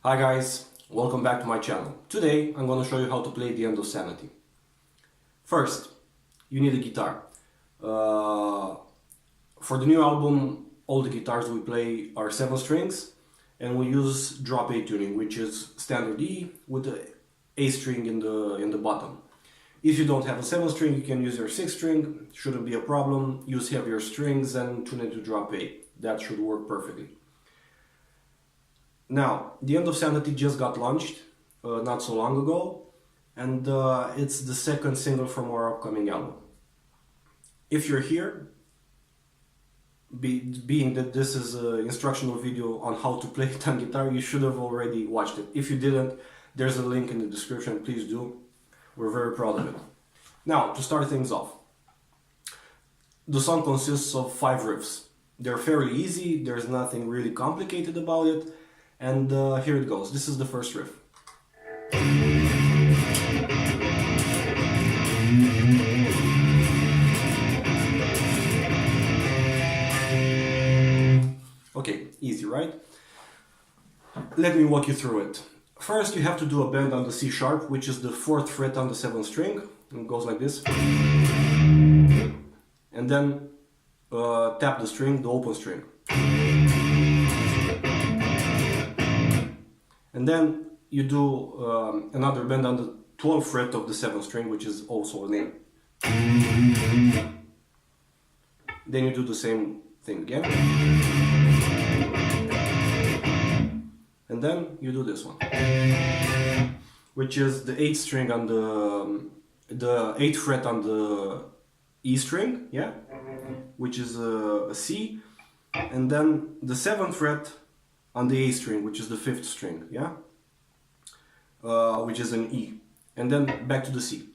Hi guys, welcome back to my channel. Today I'm going to show you how to play the End of Sanity. First, you need a guitar. For the new album, all the guitars we play are 7 strings and we use drop A tuning, which is standard E with the A string in the bottom. If you don't have a 7 string, you can use your 6 string, shouldn't be a problem. Use heavier strings and tune it to drop A. That should work perfectly. Now, the End of Sanity just got launched not so long ago, and it's the second single from our upcoming album. If you're here, being that this is an instructional video on how to play it on guitar, you should have already watched it. If you didn't, there's a link in the description, please do. We're very proud of it. Now, to start things off, the song consists of 5 riffs. They're fairly easy, there's nothing really complicated about it. And here it goes. This is the first riff. Okay, easy, right? Let me walk you through it. First, you have to do a bend on the C sharp, which is the 4th fret on the 7th string. And it goes like this. And then tap the string, the open string. And then you do another bend on the 12th fret of the 7th string, which is also an A. Then you do the same thing again. And then you do this one, which is the 8th string on the 8th fret on the E string, yeah, which is a C, and then the 7th fret on the A string, which is the 5th string, yeah, which is an E, and then back to the C.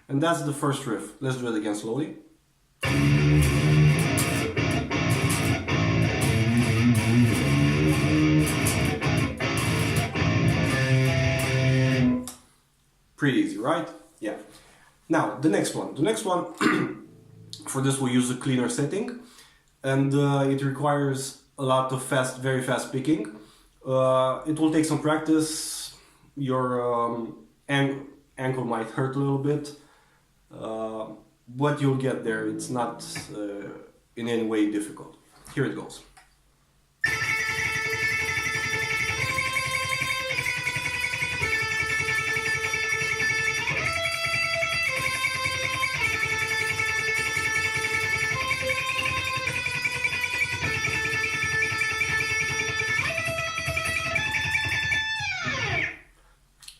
And that's the first riff. Let's do it again slowly. Pretty easy, right? Yeah. Now, the next one. The next one, for this we'll use a cleaner setting, and it requires a lot of very fast picking. It will take some practice. Your ankle might hurt a little bit, but you'll get there. It's not in any way difficult. Here it goes.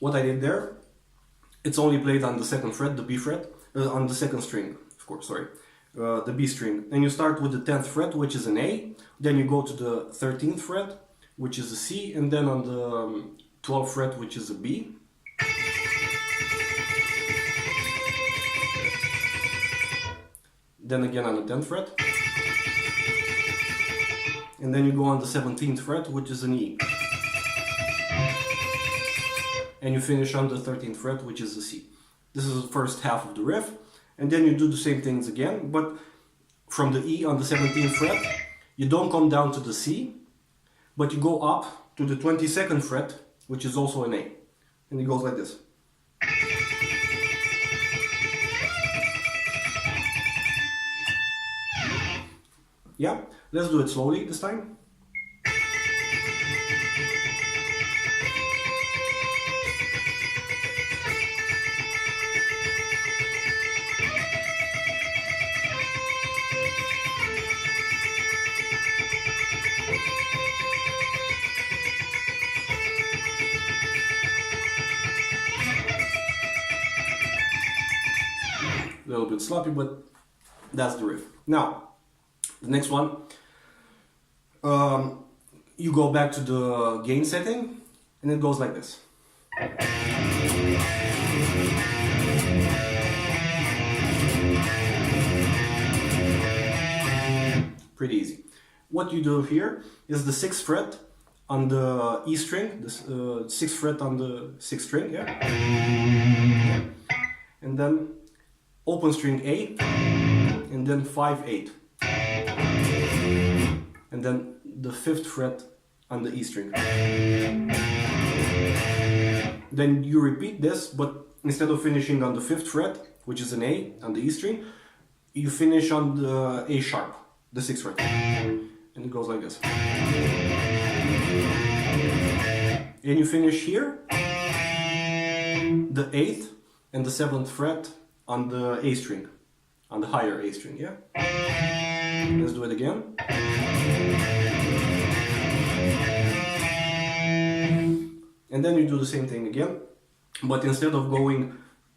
What I did there, it's only played on the 2nd fret, the B fret, on the 2nd string, of course, sorry, the B string. And you start with the 10th fret, which is an A, then you go to the 13th fret, which is a C, and then on the 12th fret, which is a B. Then again on the 10th fret. And then you go on the 17th fret, which is an E. And you finish on the 13th fret, which is a C. This is the first half of the riff, and then you do the same things again, but from the E on the 17th fret, you don't come down to the C, but you go up to the 22nd fret, which is also an A, and it goes like this. Yeah, let's do it slowly this time. A little bit sloppy, but that's the riff. Now, the next one, you go back to the gain setting, and it goes like this. Pretty easy. What you do here is the 6th fret on the E string, the 6th fret on the 6th string, yeah, and then open string A, and then 5/8. and then the 5th fret on the E string. Then you repeat this, but instead of finishing on the 5th fret, which is an A on the E string, you finish on the A sharp, the 6th fret, and it goes like this. And you finish here, the 8th and the 7th fret on the A string, on the higher A string, yeah? Let's do it again. And then you do the same thing again, but instead of going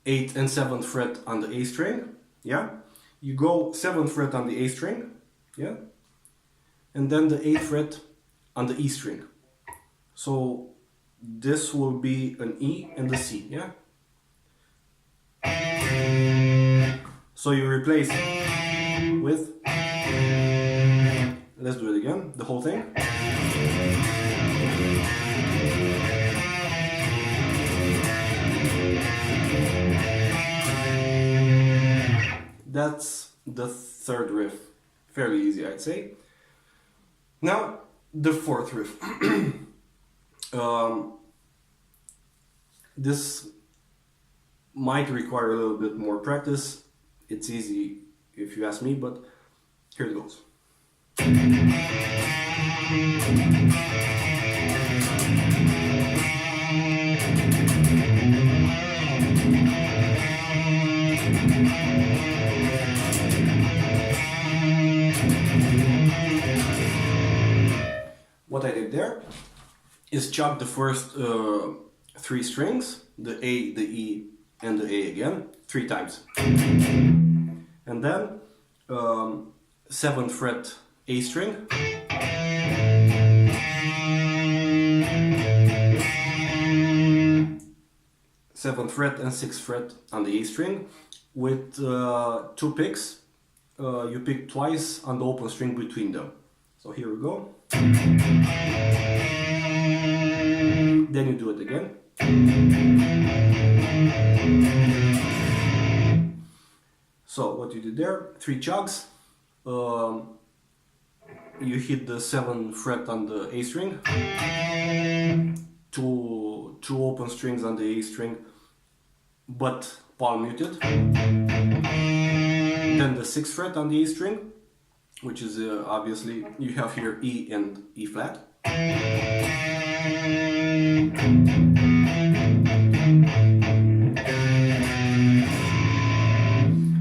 8th and 7th fret on the A string, yeah? You go 7th fret on the A string, yeah? And then the 8th fret on the E string. So this will be an E and a C, yeah? So you replace with, let's do it again, the whole thing. That's the 3rd riff. Fairly easy, I'd say. Now, the 4th riff. This might require a little bit more practice. It's easy if you ask me, but here it goes. What I did there is chop the first 3 strings, the A, the E, and the A again, 3 times. And then 7th fret A string, 7th fret and 6th fret on the A string with 2 picks. You pick twice on the open string between them. So here we go. Then you do it again. So what you did there, 3 chugs. You hit the 7th fret on the A string. 2 open strings on the A string, but palm muted. Then the 6th fret on the A string, which is obviously, you have here E and E flat.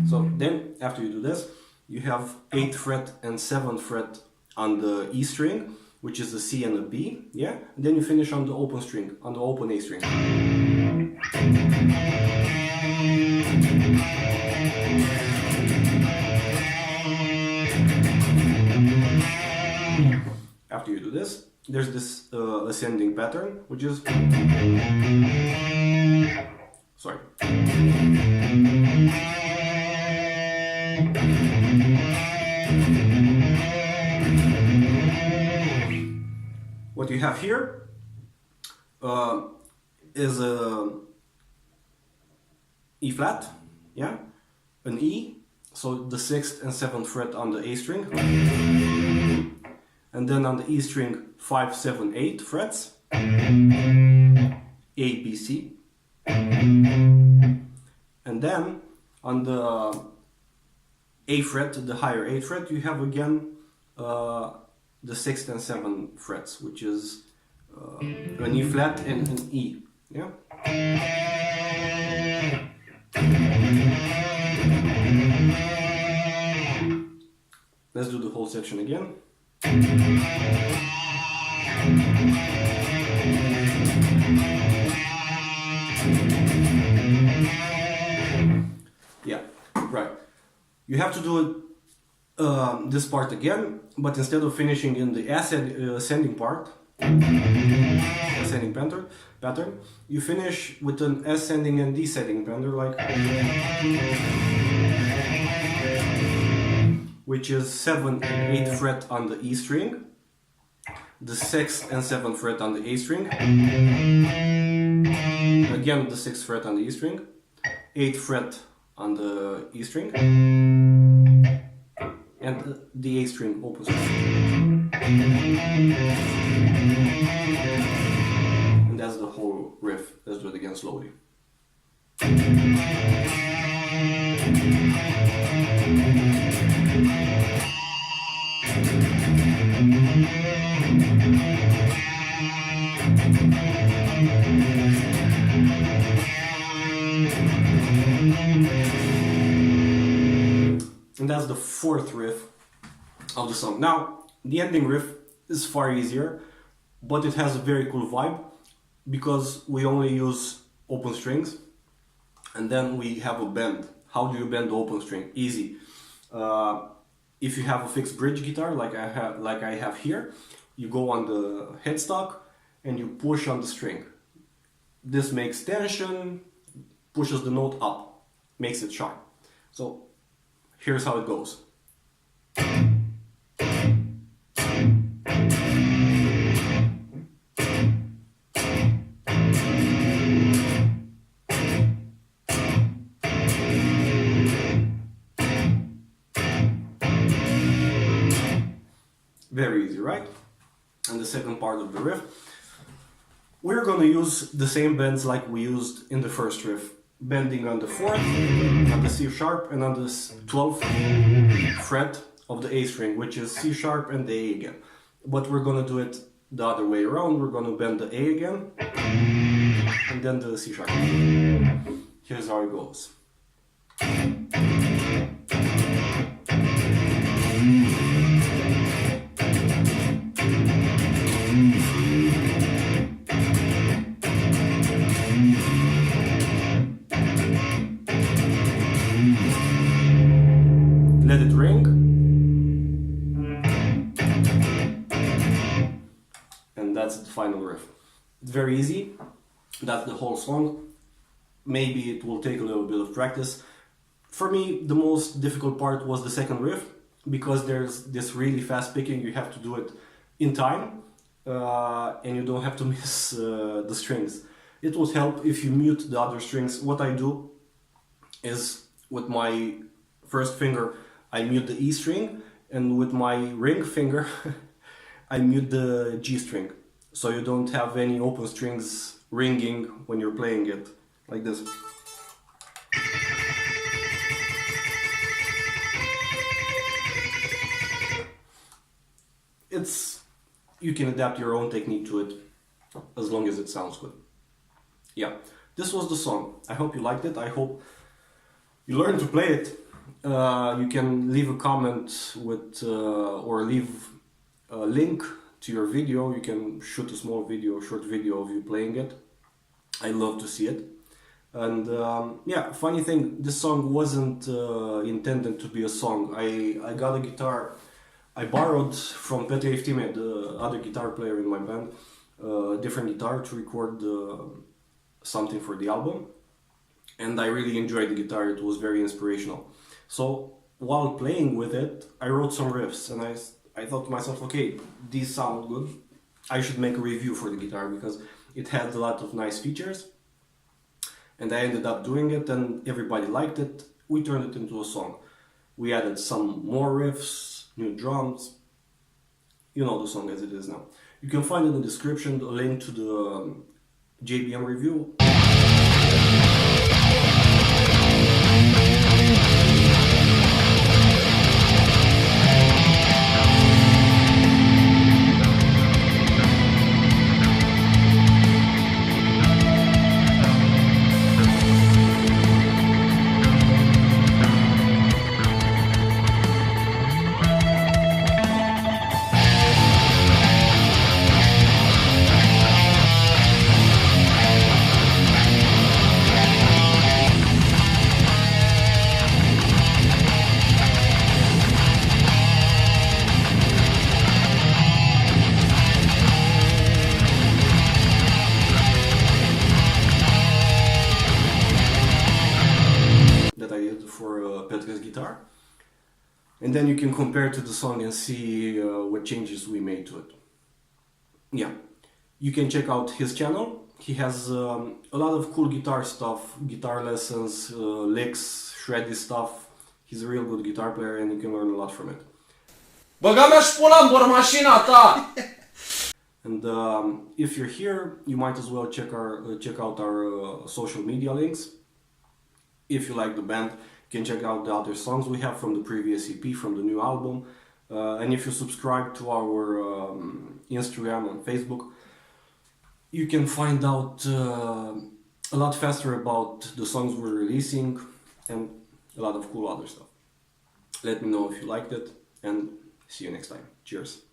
So then, after you do this, you have 8th fret and 7th fret on the E string, which is a C and a B, yeah? And then you finish on the open string, on the open A string. After you do this, there's this ascending pattern, which is... Sorry. What you have here is a E flat, yeah, an E, so the 6th and 7th fret on the A string, and then on the E string 5, 7, 8 frets, A, B, C, and then on the A fret, the higher A fret, you have again the 6th and 7th frets, which is an E flat and an E, yeah? Let's do the whole section again. Yeah, right. You have to do it this part again, but instead of finishing in the ascending part, ascending pattern, you finish with an ascending and descending pattern, like, which is 7th and 8th fret on the E string, the 6th and 7th fret on the A string, again the 6th fret on the E string, 8th fret on the E string, and the A string open string. And that's the whole riff. Let's do it again slowly. And that's the fourth riff of the song. Now, the ending riff is far easier, but it has a very cool vibe because we only use open strings and then we have a bend. How do you bend the open string? Easy. If you have a fixed bridge guitar like I have here, you go on the headstock and you push on the string. This makes tension, pushes the note up, makes it sharp. So here's how it goes. Very easy, right? And the second part of the riff, we're gonna use the same bends like we used in the first riff. Bending on the 4th, on the C sharp, and on the 12th fret of the A string, which is C sharp and the A again. But we're gonna do it the other way around. We're gonna bend the A again, and then the C sharp. Here's how it goes. Let it ring, and that's the final riff. It's very easy, that's the whole song. Maybe it will take a little bit of practice. For me, the most difficult part was the second riff, because there's this really fast picking, you have to do it in time, and you don't have to miss the strings. It would help if you mute the other strings. What I do is, with my first finger, I mute the E string, and with my ring finger I mute the G string, so you don't have any open strings ringing when you're playing it, like this. You can adapt your own technique to it, as long as it sounds good. Yeah, this was the song. I hope you liked it. I hope you learned to play it. You can leave a comment with or leave a link to your video. You can shoot a small video, short video of you playing it. I'd love to see it. And yeah, funny thing, this song wasn't intended to be a song. I got a guitar. I borrowed from Petre, Iftimie, the other guitar player in my band, a different guitar to record something for the album. And I really enjoyed the guitar. It was very inspirational. So while playing with it, I wrote some riffs, and I thought to myself, okay, these sound good. I should make a review for the guitar because it had a lot of nice features. And I ended up doing it, and everybody liked it. We turned it into a song. We added some more riffs, new drums. You know the song as it is now. You can find in the description a link to the JBM review. For Petre's guitar, and then you can compare to the song and see what changes we made to it. Yeah, you can check out his channel. He has a lot of cool guitar stuff, guitar lessons, licks, shreddy stuff. He's a real good guitar player, and you can learn a lot from it. Băga mea și pula în bormașina ta! And if you're here, you might as well check out our social media links. If you like the band, you can check out the other songs we have from the previous EP, from the new album. And if you subscribe to our Instagram and Facebook, you can find out a lot faster about the songs we're releasing and a lot of cool other stuff. Let me know if you liked it, and see you next time. Cheers.